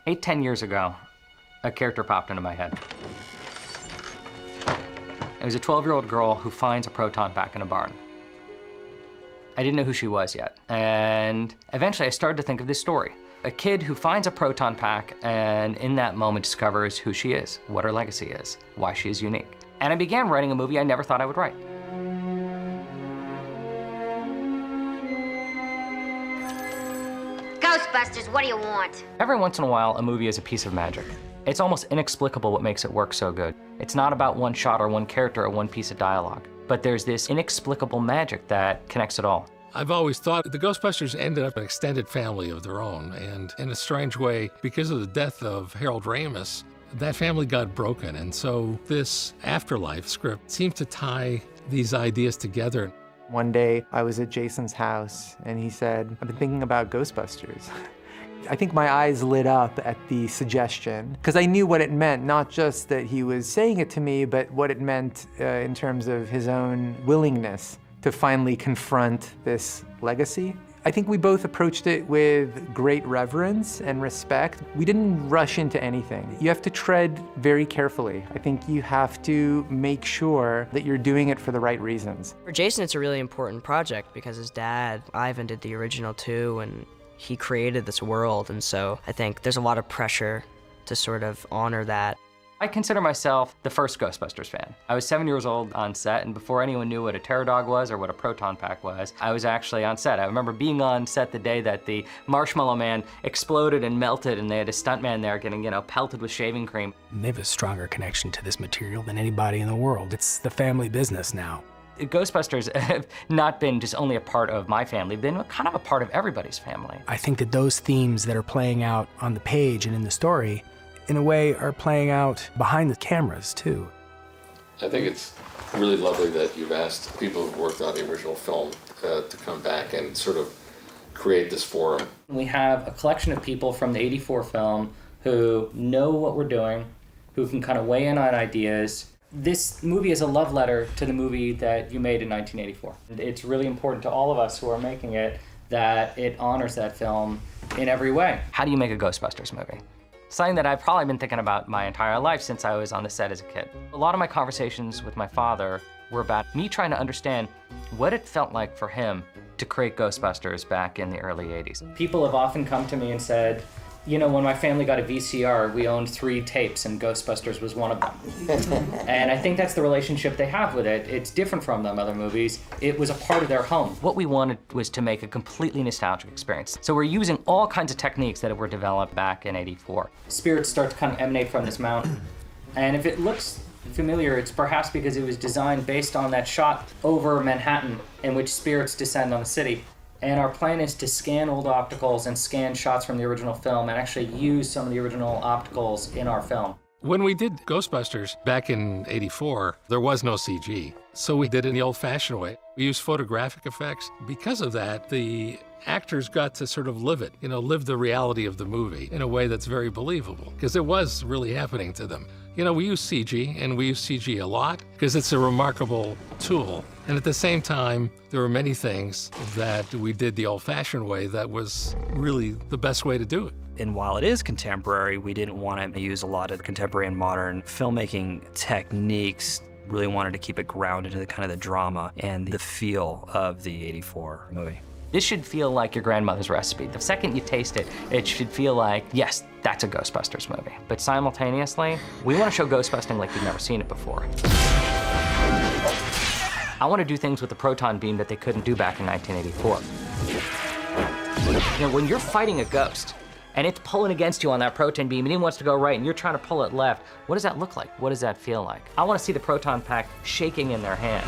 10 years ago, a character popped into my head. It was a 12-year-old girl who finds a proton pack in a barn. I didn't know who she was yet, and eventually I started to think of this story. A kid who finds a proton pack and in that moment discovers who she is, what her legacy is, why she is unique. And I began writing a movie I never thought I would write. Ghostbusters, what do you want? Every once in a while, a movie is a piece of magic. It's almost inexplicable what makes it work so good. It's not about one shot or one character or one piece of dialogue, but there's this inexplicable magic that connects it all. I've always thought the Ghostbusters ended up an extended family of their own, and in a strange way, because of the death of Harold Ramis, that family got broken, and so this Afterlife script seemed to tie these ideas together. One day, I was at Jason's house, and he said, "I've been thinking about Ghostbusters." I think my eyes lit up at the suggestion, because I knew what it meant, not just that he was saying it to me, but what it meant in terms of his own willingness to finally confront this legacy. I think we both approached it with great reverence and respect. We didn't rush into anything. You have to tread very carefully. I think you have to make sure that you're doing it for the right reasons. For Jason, it's a really important project because his dad, Ivan, did the original too, and he created this world, and so I think there's a lot of pressure to sort of honor that. I consider myself the first Ghostbusters fan. I was 7 years old on set, and before anyone knew what a terror dog was or what a proton pack was, I was actually on set. I remember being on set the day that the Marshmallow Man exploded and melted, and they had a stuntman there getting, pelted with shaving cream. They have a stronger connection to this material than anybody in the world. It's the family business now. Ghostbusters have not been just only a part of my family, they've been kind of a part of everybody's family. I think that those themes that are playing out on the page and in the story, in a way, are playing out behind the cameras, too. I think it's really lovely that you've asked people who've worked on the original film to come back and sort of create this forum. We have a collection of people from the '84 film who know what we're doing, who can kind of weigh in on ideas. This movie is a love letter to the movie that you made in 1984. It's really important to all of us who are making it that it honors that film in every way. How do you make a Ghostbusters movie? Something that I've probably been thinking about my entire life since I was on the set as a kid. A lot of my conversations with my father were about me trying to understand what it felt like for him to create Ghostbusters back in the early '80s. People have often come to me and said, when my family got a VCR, we owned 3 tapes and Ghostbusters was one of them. And I think that's the relationship they have with it. It's different from them other movies. It was a part of their home. What we wanted was to make a completely nostalgic experience. So we're using all kinds of techniques that were developed back in '84. Spirits start to kind of emanate from this mountain. And if it looks familiar, it's perhaps because it was designed based on that shot over Manhattan in which spirits descend on the city. And our plan is to scan old opticals and scan shots from the original film and actually use some of the original opticals in our film. When we did Ghostbusters back in '84, there was no CG. So we did it in the old-fashioned way. We used photographic effects. Because of that, the actors got to sort of live it, live the reality of the movie in a way that's very believable, because it was really happening to them. We use CG, and we use CG a lot, because it's a remarkable tool. And at the same time, there were many things that we did the old-fashioned way that was really the best way to do it. And while it is contemporary, we didn't want to use a lot of contemporary and modern filmmaking techniques. Really wanted to keep it grounded in the kind of the drama and the feel of the '84 movie. This should feel like your grandmother's recipe. The second you taste it, it should feel like, yes, that's a Ghostbusters movie. But simultaneously, we want to show Ghostbusting like you've never seen it before. I want to do things with the proton beam that they couldn't do back in 1984. When you're fighting a ghost, and it's pulling against you on that proton beam, and he wants to go right, and you're trying to pull it left, what does that look like? What does that feel like? I want to see the proton pack shaking in their hands.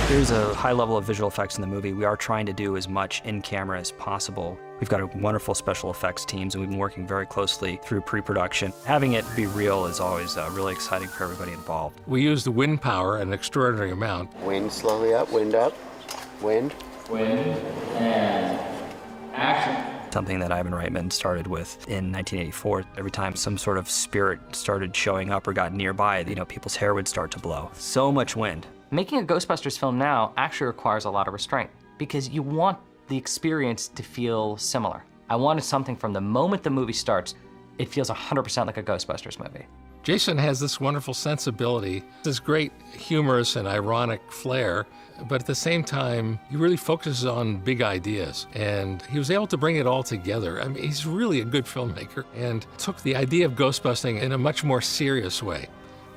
There's a high level of visual effects in the movie. We are trying to do as much in camera as possible. We've got a wonderful special effects teams, and we've been working very closely through pre-production. Having it be real is always really exciting for everybody involved. We used the wind power an extraordinary amount. Wind slowly up, wind, wind, and action. Something that Ivan Reitman started with in 1984. Every time some sort of spirit started showing up or got nearby, people's hair would start to blow. So much wind. Making a Ghostbusters film now actually requires a lot of restraint because you want the experience to feel similar. I wanted something from the moment the movie starts, it feels 100% like a Ghostbusters movie. Jason has this wonderful sensibility, this great humorous and ironic flair, but at the same time, he really focuses on big ideas. And he was able to bring it all together. I mean, he's really a good filmmaker and took the idea of ghostbusting in a much more serious way.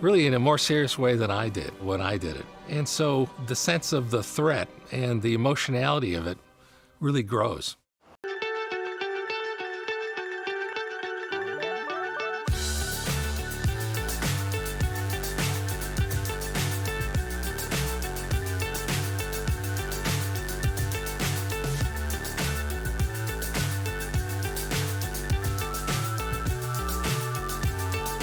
Really in a more serious way than I did when I did it. And so the sense of the threat and the emotionality of it really grows.